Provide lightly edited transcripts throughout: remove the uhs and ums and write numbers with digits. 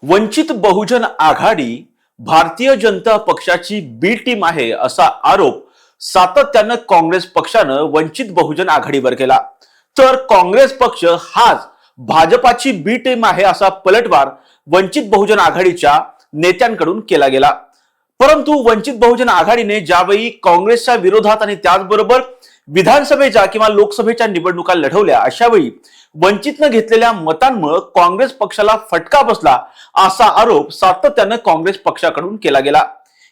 वंचित बहुजन आघाडी भारतीय जनता पक्षाची बी टीम आहे असा आरोप सातत्यानं काँग्रेस पक्षानं वंचित बहुजन आघाडीवर केला। तर काँग्रेस पक्ष हाच भाजपाची बी टीम आहे असा पलटवार वंचित बहुजन आघाडीच्या नेत्यांकडून केला गेला। परंतु वंचित बहुजन आघाडीने ज्यावेळी काँग्रेसच्या विरोधात आणि त्याचबरोबर विधानसभेच्या किंवा लोकसभेच्या निवडणुका लढवल्या अशा वेळी वंचितनं घेतलेल्या मतांमुळे काँग्रेस पक्षाला फटका बसला असा आरोप सातत्यानं काँग्रेस पक्षाकडून केला गेला।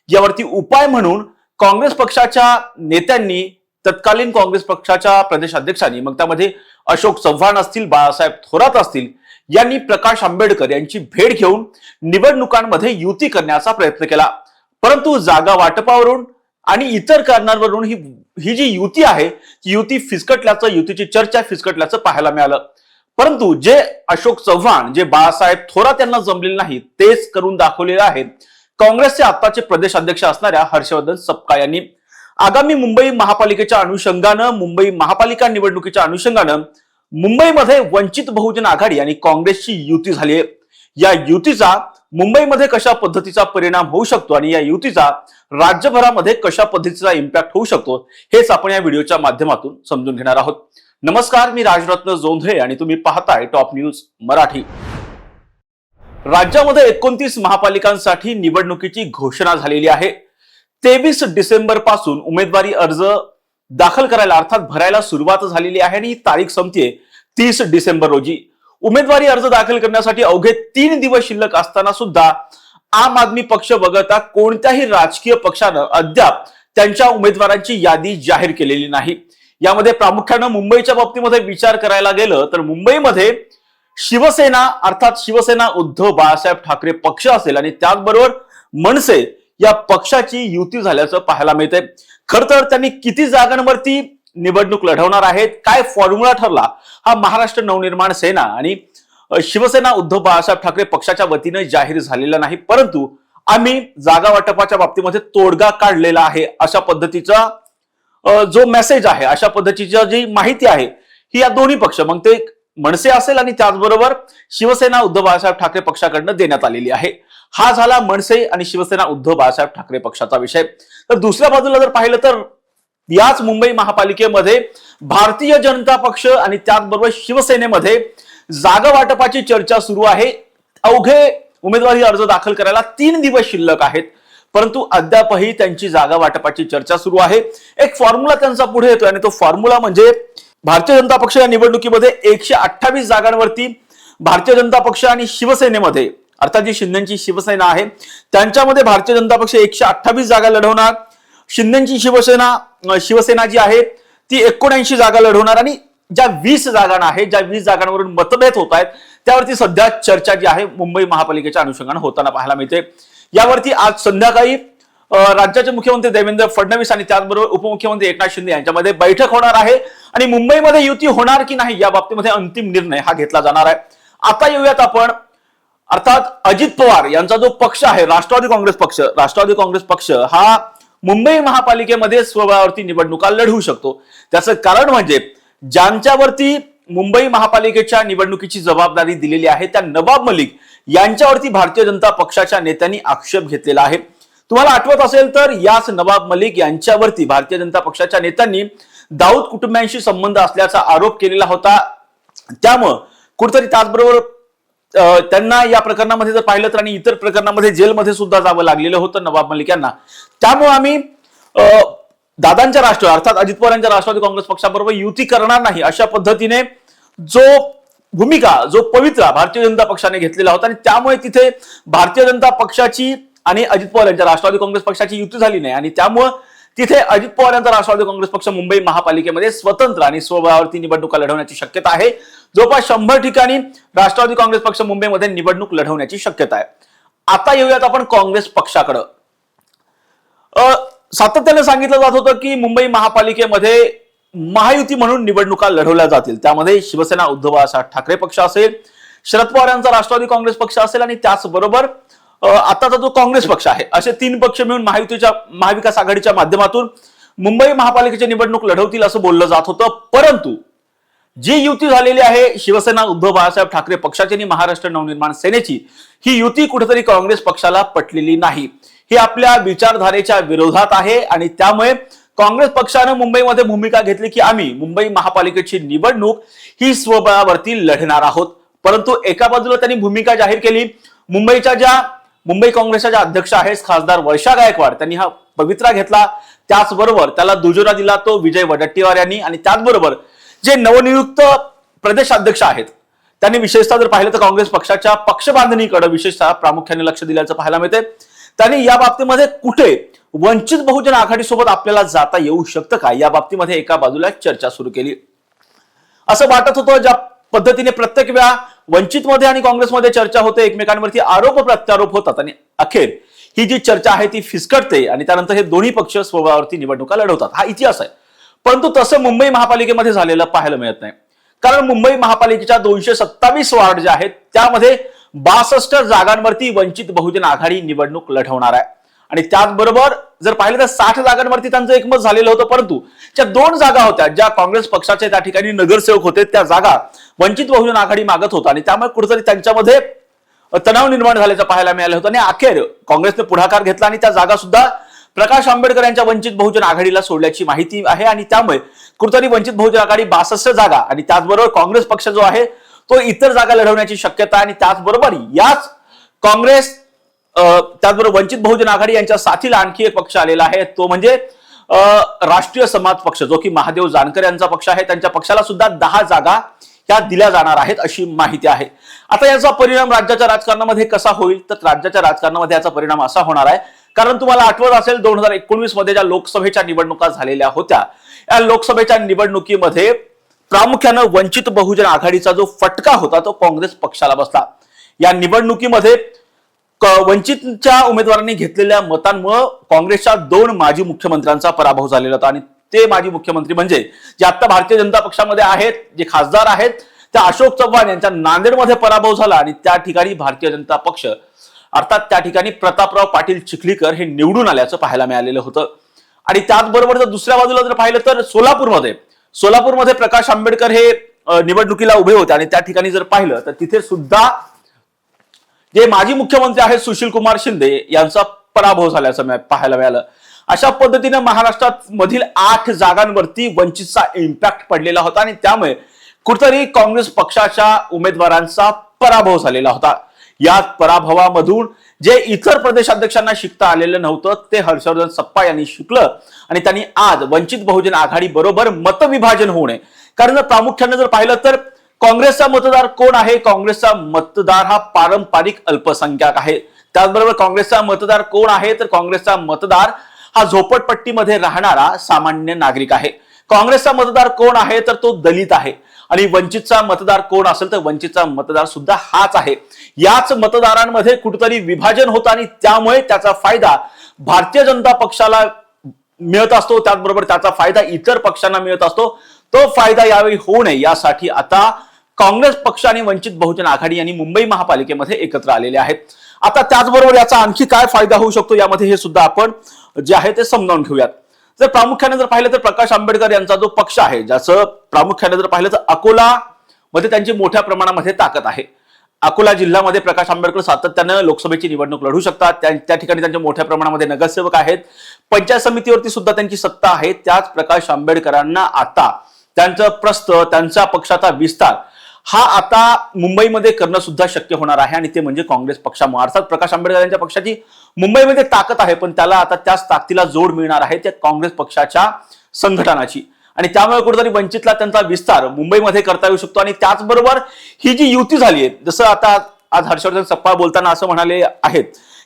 यावरती उपाय म्हणून काँग्रेस पक्षाच्या नेत्यांनी तत्कालीन काँग्रेस पक्षाच्या प्रदेशाध्यक्षांनी मग त्यामध्ये अशोक चव्हाण असतील, बाळासाहेब थोरात असतील यांनी प्रकाश आंबेडकर यांची भेट घेऊन निवडणुकांमध्ये युती करण्याचा प्रयत्न केला। परंतु जागा वाटपावरून आणि इतर कारणांवरून ही जी युती आहे ती युती फिसकटल्याचं, युतीची चर्चा फिसकटल्याचं पाहायला मिळालं। परंतु जे अशोक चव्हाण, जे बाळासाहेब थोरात यांना जमलेले नाही तेच करून दाखवलेले आहे काँग्रेसचे आताचे प्रदेश अध्यक्ष असणाऱ्या हर्षवर्धन सपकाळ यांनी। आगामी मुंबई महापालिकेच्या अनुषंगानं, मुंबई महापालिका निवडणुकीच्या अनुषंगानं मुंबईमध्ये वंचित बहुजन आघाडी आणि काँग्रेसची युती झाली आहे। या युतीचा मुंबईमध्ये कशा पद्धतीचा परिणाम होऊ शकतो आणि या युतीचा राज्यभरामध्ये कशा पद्धतीचा इम्पॅक्ट होऊ शकतो हेच आपण या व्हिडिओच्या माध्यमातून समजून घेणार आहोत। नमस्कार, मी राजरत्न जोंधळे आणि तुम्ही पाहताय टॉप न्यूज मराठी। राज्यामध्ये 29 महापालिकांसाठी निवडणुकीची घोषणा झालेली आहे। 23 डिसेंबर पासून उमेदवारी अर्ज दाखल करायला अर्थात भरायला सुरुवात झालेली आहे आणि तारीख संपते 30 डिसेंबर रोजी। उमेदवारी अर्ज दाखल करण्यासाठी अवघे 3 दिवस शिल्लक असताना सुद्धा आम आदमी पक्ष वगळता कोणत्याही राजकीय पक्षानं अद्याप त्यांच्या उमेदवारांची यादी जाहीर केलेली नाही। यामध्ये प्रामुख्यानं मुंबईच्या बाबतीमध्ये विचार करायला गेलं तर मुंबईमध्ये शिवसेना अर्थात शिवसेना उद्धव बाळासाहेब ठाकरे पक्ष असेल आणि त्याचबरोबर मनसे या पक्षाची युती झाल्याचं पाहायला मिळतंय। खरं तर त्यांनी किती जागांवरती निवडणूक लढवणार आहेत, काय फॉर्म्युला ठरला हा महाराष्ट्र नवनिर्माण सेना आणि शिवसेना उद्धव बाळासाहेब ठाकरे पक्षाच्या वतीने जाहीर झालेला नाही। परंतु आम्ही जागा वाटपाच्या बाबतीमध्ये तोडगा काढलेला आहे अशा पद्धतीचा जो मेसेज आहे, अशा पद्धतीची जी माहिती आहे ही या दोन्ही पक्ष मग ते मनसे असेल आणि त्याचबरोबर शिवसेना उद्धव बाळासाहेब ठाकरे पक्षाकडनं देण्यात आलेली आहे। हा झाला मनसे आणि शिवसेना उद्धव बाळासाहेब ठाकरे पक्षाचा विषय। तर दुसऱ्या बाजूला जर पाहिलं तर याच मुंबई महापालिकेमध्ये भारतीय जनता पक्ष आणि त्याचबरोबर शिवसेनेमध्ये जागा वाटपाची चर्चा सुरू आहे। अवघे उमेदवारी अर्ज दाखल करायला 3 दिवस शिल्लक आहेत, परंतु अद्यापही त्यांची जागा वाटपाची चर्चा सुरू आहे। एक फॉर्म्युला त्यांचा पुढे येतोय आणि तो फॉर्म्युला म्हणजे भारतीय जनता पक्ष या निवडणुकीमध्ये 128 जागांवरती भारतीय जनता पक्ष आणि शिवसेनेमध्ये अर्थात जी शिंदेची शिवसेना आहे त्यांच्यामध्ये भारतीय जनता पक्ष 128 जागा लढवणार, शिंदेची शिवसेना जी आहे ती 79 जागा लढवणार आणि ज्या 20 जागा आहेत, ज्या 20 जागांवरून मतभेद होत आहेत त्यावरती सध्या चर्चा जी आहे मुंबई महापालिकेच्या अनुषंगाने होताना पाहायला मिळते। यावरती आज संध्याकाळी राज्याचे मुख्यमंत्री देवेंद्र फडणवीस आणि त्याचबरोबर उपमुख्यमंत्री एकनाथ शिंदे यांच्यामध्ये बैठक होणार आहे आणि मुंबईमध्ये युती होणार की नाही या बाबतीमध्ये अंतिम निर्णय हा घेतला जाणार आहे। आता येऊयात आपण अर्थात अजित पवार यांचा जो पक्ष आहे राष्ट्रवादी काँग्रेस पक्ष हा मुंबई महापालिकेमध्ये स्वबळावरती निवडणुका लढवू शकतो। त्याचं कारण म्हणजे ज्यांच्यावरती मुंबई महापालिकेच्या निवडणुकीची जबाबदारी दिलेली आहे त्या नवाब मलिक यांच्यावरती भारतीय जनता पक्षाच्या नेत्यांनी आक्षेप घेतलेला आहे। तुम्हाला आठवत असेल तर याच नवाब मलिक यांच्यावरती भारतीय जनता पक्षाच्या नेत्यांनी दाऊद कुटुंबियांशी संबंध असल्याचा आरोप केलेला होता। त्यामुळे कुठेतरी त्याचबरोबर त्यांना या प्रकरणामध्ये जर पाहिलं तर आणि इतर प्रकरणामध्ये जेलमध्ये सुद्धा जावं लागलेलं होतं नवाब मलिक यांना। त्यामुळे आम्ही दादांच्या राष्ट्रवादी अर्थात अजित पवार यांच्या राष्ट्रवादी काँग्रेस पक्षाबरोबर युती करणार नाही अशा पद्धतीने जो पवित्रा भारतीय जनता पक्षाने घेतलेला होता आणि त्यामुळे तिथे भारतीय जनता पक्षाची आणि अजित पवार यांच्या राष्ट्रवादी काँग्रेस पक्षाची युती झाली नाही आणि त्यामुळे तिथे अजित पवार यांचा राष्ट्रवादी काँग्रेस पक्ष मुंबई महापालिकेमध्ये स्वतंत्र आणि स्वबळावरती निवडणुका लढवण्याची शक्यता आहे। जवळपास 100 ठिकाणी राष्ट्रवादी काँग्रेस पक्ष मुंबईमध्ये निवडणूक लढवण्याची शक्यता आहे। आता येऊयात आपण काँग्रेस पक्षाकडे। सातत्याने सांगितलं जात होतं की मुंबई महापालिकेमध्ये महायुती म्हणून निवडणुका लढवल्या जातील। त्यामध्ये शिवसेना उद्धव बाळासाहेब ठाकरे पक्ष असेल, शरद पवार यांचा राष्ट्रवादी काँग्रेस पक्ष असेल आणि त्याचबरोबर आताचा जो काँग्रेस पक्ष आहे असे 3 पक्ष मिळून महाविकास आघाडीच्या माध्यमातून मुंबई महापालिकेची निवडणूक लढवतील असं बोललं जात होतं। परंतु जी युती झालेली आहे शिवसेना उद्धव बाळासाहेब ठाकरे पक्षाची आणि महाराष्ट्र नवनिर्माण सेनेची, ही युती कुठेतरी काँग्रेस पक्षाला पटलेली नाही. ही आपल्या विचारधारेच्या विरोधात आहे आणि त्यामुळे काँग्रेस पक्षानं मुंबईमध्ये भूमिका घेतली की आम्ही मुंबई महापालिकेची निवडणूक ही स्वबळावरती लढणार आहोत. परंतु एका बाजूला त्यांनी भूमिका जाहीर केली. मुंबई काँग्रेसच्या ज्या अध्यक्ष आहेत खासदार वर्षा गायकवाड, त्यांनी हा पवित्रा घेतला. त्याचबरोबर त्याला दुजोरा दिला तो विजय वडेट्टीवार यांनी. आणि त्याचबरोबर जे नवनियुक्त प्रदेशाध्यक्ष आहेत त्यांनी विशेषतः जर पाहिलं तर काँग्रेस पक्षाच्या पक्षबांधणीकडे विशेषतः प्रामुख्याने लक्ष दिल्याचं पाहायला मिळते. त्यांनी या बाबतीमध्ये कुठे वंचित बहुजन आघाडीसोबत आपल्याला जाता येऊ शकतं का, या बाबतीमध्ये एका बाजूला चर्चा सुरू केली. असं वाटत होतं ज्या पद्धतीने प्रत्येक वेळा वंचितमध्ये आणि काँग्रेसमध्ये चर्चा होते, एकमेकांवरती आरोप प्रत्यारोप होतात आणि अखेर ही जी चर्चा आहे ती फिसकटते आणि त्यानंतर हे दोन्ही पक्ष स्वबळावरती निवडणुका लढवतात. हा इतिहास आहे. परंतु तसं मुंबई महापालिकेमध्ये झालेलं पाहायला मिळत नाही. कारण मुंबई महापालिकेच्या 227 वार्ड जे आहेत त्यामध्ये 62 जागांवरती वंचित बहुजन आघाडी निवडणूक लढवणार आहे. आणि त्याचबरोबर जर पाहिलं तर 60 जागांवरती त्यांचं एकमत झालेलं होतं. परंतु ज्या 2 जागा होत्या ज्या काँग्रेस पक्षाचे त्या ठिकाणी नगरसेवक होते त्या जागा वंचित बहुजन आघाडी मागत होता आणि त्यामुळे कुठेतरी त्यांच्यामध्ये तणाव निर्माण झाल्याचं पाहायला मिळालं होतं. आणि अखेर काँग्रेसने पुढाकार घेतला आणि त्या जागा सुद्धा प्रकाश आंबेडकर यांच्या वंचित बहुजन आघाडीला सोडल्याची माहिती आहे. आणि त्यामुळे कुठेतरी वंचित बहुजन आघाडी 62 जागा आणि त्याचबरोबर काँग्रेस पक्ष जो आहे तो इतर जागा लढवण्याची शक्यता. आणि त्याचबरोबर याच काँग्रेस त्याचबरोबर वंचित बहुजन आघाडी यांच्या साथीला आणखी एक पक्ष आलेला आहे, तो म्हणजे राष्ट्रीय समाज पक्ष, जो की महादेव जानकर यांचा पक्ष आहे. त्यांच्या पक्षाला सुद्धा 10 जागा ह्या दिल्या जाणार आहेत अशी माहिती आहे. आता याचा परिणाम राज्याच्या राजकारणामध्ये कसा होईल, तर राज्याच्या राजकारणामध्ये याचा परिणाम असा होणार आहे, कारण तुम्हाला आठवत असेल 2019 मध्ये ज्या लोकसभेच्या निवडणुका झालेल्या होत्या, या लोकसभेच्या निवडणुकीमध्ये प्रामुख्याने वंचित बहुजन आघाडीचा जो फटका होता तो काँग्रेस पक्षाला बसला. या निवडणुकीमध्ये वंचितच्या उमेदवारांनी घेतलेल्या मतांमुळे काँग्रेसच्या 2 माजी मुख्यमंत्र्यांचा पराभव झालेला होता. आणि ते माजी मुख्यमंत्री म्हणजे जे आता भारतीय जनता पक्षामध्ये आहेत, जे खासदार आहेत, त्या अशोक चव्हाण यांचा नांदेडमध्ये पराभव झाला आणि त्या ठिकाणी भारतीय जनता पक्ष अर्थात त्या ठिकाणी प्रतापराव पाटील चिखलीकर हे निवडून आल्याचं पाहायला मिळालेलं होतं. आणि त्याचबरोबर जर दुसऱ्या बाजूला जर पाहिलं तर सोलापूरमध्ये प्रकाश आंबेडकर हे निवडणुकीला उभे होते आणि त्या ठिकाणी जर पाहिलं तर तिथे सुद्धा जे माजी मुख्यमंत्री आहेत सुशील कुमार शिंदे यांचा पराभव झाल्याचं पाहायला मिळालं. अशा पद्धतीने महाराष्ट्रात मधील 8 जागांवरती वंचितचा इम्पॅक्ट पडलेला होता आणि त्यामुळे कुठेतरी काँग्रेस पक्षाच्या उमेदवारांचा पराभव झालेला होता. या पराभवामधून जे इतर प्रदेशाध्यक्षांना शिकता आलेलं नव्हतं ते हर्षवर्धन सप्पा यांनी शिकलं आणि त्यांनी आज वंचित बहुजन आघाडी बरोबर मतविभाजन होऊ नये. कारण प्रामुख्याने जर पाहिलं तर काँग्रेसचा मतदार कोण आहे, काँग्रेसचा मतदार हा पारंपरिक अल्पसंख्याक आहे. त्याचबरोबर काँग्रेसचा मतदार कोण आहे, तर काँग्रेसचा मतदार हा झोपडपट्टीमध्ये राहणारा सामान्य नागरिक आहे. काँग्रेसचा मतदार कोण आहे, तर तो दलित आहे. आणि वंचितचा मतदार कोण असेल तर वंचितचा मतदार सुद्धा हाच आहे. याच मतदारांमध्ये कुठेतरी विभाजन होतं आणि त्यामुळे त्याचा फायदा भारतीय जनता पक्षाला मिळत असतो, त्याचबरोबर त्याचा फायदा इतर पक्षांना मिळत असतो. तो फायदा यावेळी होऊ नये यासाठी आता काँग्रेस पक्ष आणि वंचित बहुजन आघाडी यांनी मुंबई महापालिकेमध्ये एकत्र आलेले आहेत. आता त्याचबरोबर याचा आणखी काय फायदा होऊ शकतो यामध्ये हे सुद्धा आपण जे आहे ते समजावून घेऊयात. जर प्रामुख्याने जर पाहिलं तर प्रकाश आंबेडकर यांचा जो पक्ष आहे, ज्याचं प्रामुख्याने जर पाहिलं तर अकोला मध्ये त्यांची मोठ्या प्रमाणामध्ये ताकद आहे. अकोला जिल्ह्यामध्ये प्रकाश आंबेडकर सातत्यानं लोकसभेची निवडणूक लढू शकतात. त्या ठिकाणी त्यांच्या मोठ्या प्रमाणामध्ये नगरसेवक आहेत. पंचायत समितीवरती सुद्धा त्यांची सत्ता आहे. त्याच प्रकाश आंबेडकरांना आता त्यांचं प्रस्थ, त्यांच्या पक्षाचा विस्तार हा आता मुंबईमध्ये करणं सुद्धा शक्य होणार आहे आणि ते म्हणजे काँग्रेस पक्षामुळे. अर्थात प्रकाश आंबेडकर यांच्या पक्षाची मुंबईमध्ये ताकद आहे, पण त्याला आता त्याच ताकदीला जोड मिळणार आहे त्या काँग्रेस पक्षाच्या संघटनाची. आणि त्यामुळे कुठेतरी वंचितला त्यांचा विस्तार मुंबईमध्ये करता येऊ शकतो. आणि त्याचबरोबर ही जी युती झाली आहे, जसं आता आज हर्षवर्धन सप्पा बोलताना असं म्हणाले आहेत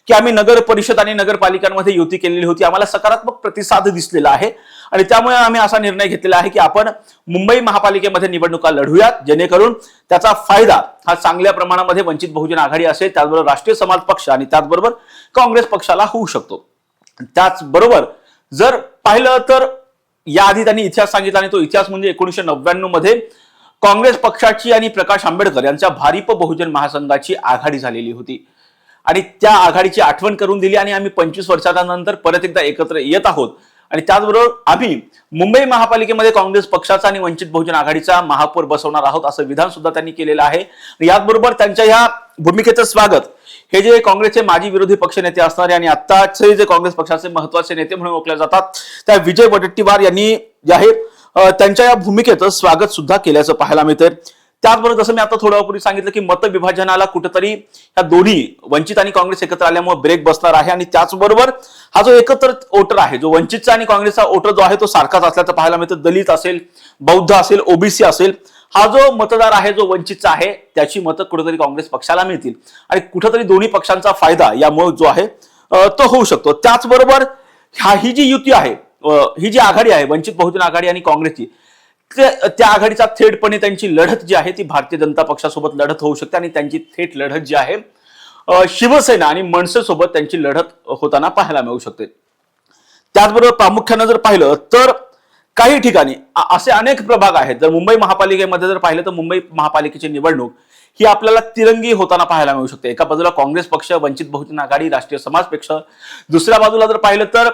की आम्ही नगर परिषद आणि नगरपालिकांमध्ये युती केलेली होती, आम्हाला सकारात्मक प्रतिसाद दिसलेला आहे आणि त्यामुळे आम्ही असा निर्णय घेतलेला आहे की आपण मुंबई महापालिकेमध्ये निवडणुका लढूयात, जेणेकरून त्याचा फायदा हा चांगल्या प्रमाणामध्ये वंचित बहुजन आघाडी असेल, त्याचबरोबर राष्ट्रीय समाज पक्ष आणि त्याचबरोबर काँग्रेस पक्षाला होऊ शकतो. त्याचबरोबर जर पाहिलं तर याआधी त्यांनी इतिहास सांगितला आणि तो इतिहास म्हणजे 1999 मध्ये काँग्रेस पक्षाची आणि प्रकाश आंबेडकर यांच्या भारिप बहुजन महासंघाची आघाडी झालेली होती आणि त्या आघाडीची आठवण करून दिली आणि आम्ही 25 वर्षांनंतर परत एकदा एकत्र येत आहोत आणि त्याचबरोबर आम्ही मुंबई महापालिकेमध्ये काँग्रेस पक्षाचा आणि वंचित बहुजन आघाडीचा महापौर बसवणार आहोत असं विधान सुद्धा त्यांनी केलेलं आहे. याचबरोबर त्यांच्या या भूमिकेचं स्वागत हे जे काँग्रेसचे माजी विरोधी पक्षनेते असणारे आणि आत्ताचे जे काँग्रेस पक्षाचे महत्वाचे नेते म्हणून ओळखले जातात त्या विजय वडेट्टीवार यांनी जे आहे त्यांच्या या भूमिकेचं स्वागत सुद्धा केल्याचं पाहायला मिळतंय. त्याचबरोबर जसं मी आता थोड्या पूर्वी सांगितलं की मतविभाजनाला कुठेतरी या दोन्ही वंचित आणि काँग्रेस एकत्र आल्यामुळे ब्रेक बसणार आहे आणि त्याचबरोबर हा जो एकत्र वोटर आहे जो वंचितचा आणि काँग्रेसचा वोटर जो आहे तो सारखाच असल्याचं पाहायला मिळतं. दलित असेल, बौद्ध असेल, ओबीसी असेल, हा जो मतदार आहे जो वंचितचा आहे त्याची मतं कुठेतरी काँग्रेस पक्षाला मिळतील आणि कुठेतरी दोन्ही पक्षांचा फायदा यामुळे जो आहे तो होऊ शकतो. त्याचबरोबर ही जी युती आहे, ही जी आघाडी आहे वंचित बहुजन आघाडी आणि काँग्रेसची, त्या आघाडीचा थेटपणे त्यांची लढत जी आहे ती भारतीय जनता पक्षासोबत लढत होऊ शकते आणि त्यांची थेट लढत जी आहे शिवसेना आणि मनसेसोबत त्यांची लढत होताना पाहायला मिळू शकते. त्याचबरोबर प्रामुख्यानं जर पाहिलं तर काही ठिकाणी असे अनेक प्रभाग आहेत. जर मुंबई महापालिकेमध्ये जर पाहिलं तर मुंबई महापालिकेची निवडणूक ही आपल्याला तिरंगी होताना पाहायला मिळू शकते. एका बाजूला काँग्रेस पक्ष, वंचित बहुजन आघाडी, राष्ट्रीय समाज पक्ष, दुसऱ्या बाजूला जर पाहिलं तर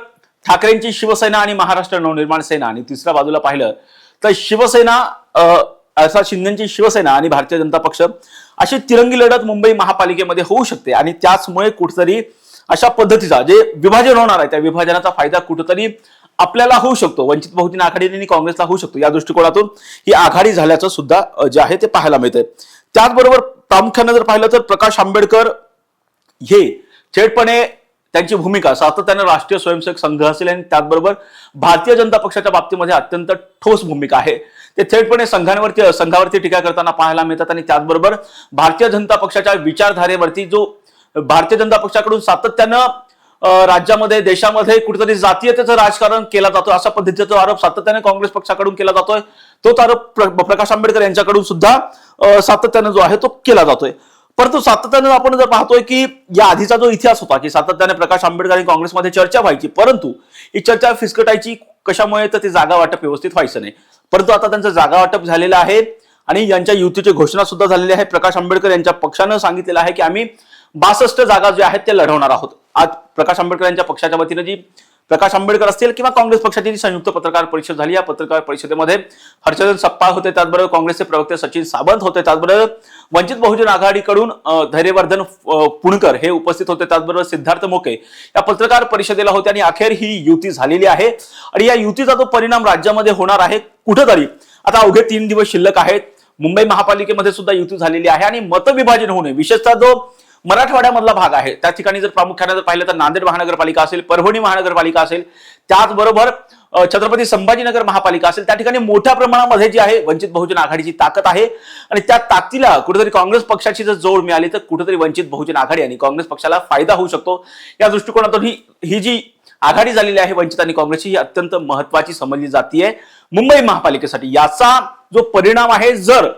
ठाकरेंची शिवसेना आणि महाराष्ट्र नवनिर्माण सेना, आणि तिसऱ्या बाजूला पाहिलं तर शिवसेना असा शिंदेची शिवसेना आणि भारतीय जनता पक्ष, अशी तिरंगी लढत मुंबई महापालिकेमध्ये होऊ शकते. आणि त्याचमुळे कुठेतरी अशा पद्धतीचा जे विभाजन होणार आहे त्या विभाजनाचा फायदा कुठेतरी आपल्याला होऊ शकतो, वंचित बहुजन आघाडी आणि काँग्रेसला होऊ शकतो. या दृष्टिकोनातून ही आघाडी झाल्याचं सुद्धा जे आहे ते पाहायला मिळतंय. त्याचबरोबर प्रामुख्यानं जर पाहिलं तर प्रकाश आंबेडकर हे थेटपणे त्यांची भूमिका सातत्याने राष्ट्रीय स्वयंसेवक संघ असेल आणि त्याचबरोबर भारतीय जनता पक्षाच्या बाबतीमध्ये अत्यंत ठोस भूमिका आहे. ते थेटपणे संघावरती टीका करताना पाहायला मिळतात आणि त्याचबरोबर भारतीय जनता पक्षाच्या विचारधारेवरती जो भारतीय जनता पक्षाकडून सातत्यानं राज्यामध्ये देशामध्ये कुठेतरी जातीयतेचं राजकारण केला जातो अशा पद्धतीचा आरोप सातत्याने काँग्रेस पक्षाकडून केला जातोय. तोच आरोप प्रकाश आंबेडकर यांच्याकडून सुद्धा सातत्यानं जो आहे तो केला जातोय. परंतु सातत्यानं आपण जर पाहतोय की या आधीचा जो इतिहास होता की सातत्याने प्रकाश आंबेडकर आणि काँग्रेसमध्ये चर्चा व्हायची, परंतु ही चर्चा फिसकटायची कशामुळे तर ते जागा वाटप व्यवस्थित व्हायचं नाही. परंतु आता त्यांचं जागा वाटप झालेलं आहे आणि यांच्या युतीची घोषणा सुद्धा झालेली आहे. प्रकाश आंबेडकर यांच्या पक्षानं सांगितलेलं आहे की आम्ही 62 जागा ज्या आहेत त्या लढवणार आहोत. आज प्रकाश आंबेडकर यांच्या पक्षाच्या वतीनं जी प्रकाश आंबेडकर असतील किंवा काँग्रेस पक्षाची जी संयुक्त पत्रकार परिषद झाली, या पत्रकार परिषदेमध्ये हर्षवर्धन सपकाळ होते, त्याचबरोबर काँग्रेसचे प्रवक्ते सचिन सावंत होते, त्याचबरोबर वंचित बहुजन आघाडीकडून धैर्यवर्धन पुणकर हे उपस्थित होते, त्याचबरोबर सिद्धार्थ मोके या पत्रकार परिषदेला होते आणि अखेर ही युती झालेली आहे. आणि या युतीचा जो परिणाम राज्यामध्ये होणार आहे कुठेतरी आता अवघे 3 दिवस शिल्लक आहेत. मुंबई महापालिकेमध्ये सुद्धा युती झालेली आहे आणि मतविभाजन होणे, विशेषतः जो मराठवाड्यामधला भाग आहे त्या ठिकाणी जर प्रामुख्याने जर पाहिलं तर नांदेड महानगरपालिका असेल, परभणी महानगरपालिका असेल, त्याचबरोबर छत्रपती संभाजीनगर महापालिका असेल, त्या ठिकाणी मोठ्या प्रमाणामध्ये जी आहे वंचित बहुजन आघाडीची ताकद आहे आणि त्या ताकदीला कुठेतरी काँग्रेस पक्षाची जर जोड मिळाली तर कुठेतरी वंचित बहुजन आघाडी आणि काँग्रेस पक्षाला फायदा होऊ शकतो. या दृष्टिकोनातून ही जी आघाडी झालेली आहे वंचित आणि काँग्रेसची ही अत्यंत महत्वाची समजली जाते मुंबई महापालिकेसाठी. याचा जो परिणाम आहे, जर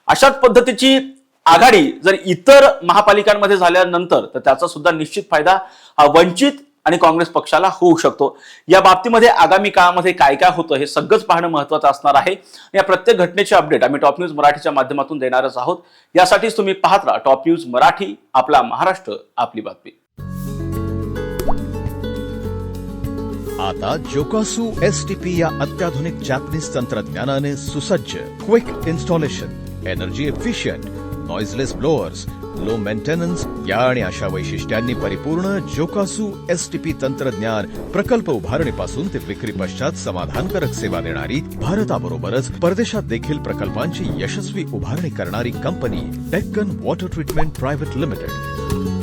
अशाच पद्धतीची आघाडी जर इतर महापालिकांमध्ये झाल्यानंतर तर त्याचा सुद्धा निश्चित फायदा हा वंचित आणि काँग्रेस पक्षाला होऊ शकतो. या बाबतीमध्ये आगामी काळामध्ये काय काय होतं हे सगळंच पाहणं महत्वाचं असणार आहे. या प्रत्येक घटनेचे अपडेट आम्ही टॉप न्यूज मराठीच्या माध्यमातून देणारच आहोत. यासाठीच तुम्ही पाहत राहा टॉप न्यूज मराठी, आपला महाराष्ट्र, आपली बातमी. आता जोकासू STP या अत्याधुनिक जॅपनीज तंत्रज्ञानाने सुसज्ज, quick installation, energy efficient, noiseless blowers, low maintenance या आणि अशा वैशिष्ट्यांनी परिपूर्ण जोकासू STP तंत्रज्ञान प्रकल्प उभारणीपासून ते विक्री पश्चात समाधानकारक सेवा देणारी, भारताबरोबरच परदेशात देखील प्रकल्पांची यशस्वी उभारणी करणारी company Deccan water treatment private limited.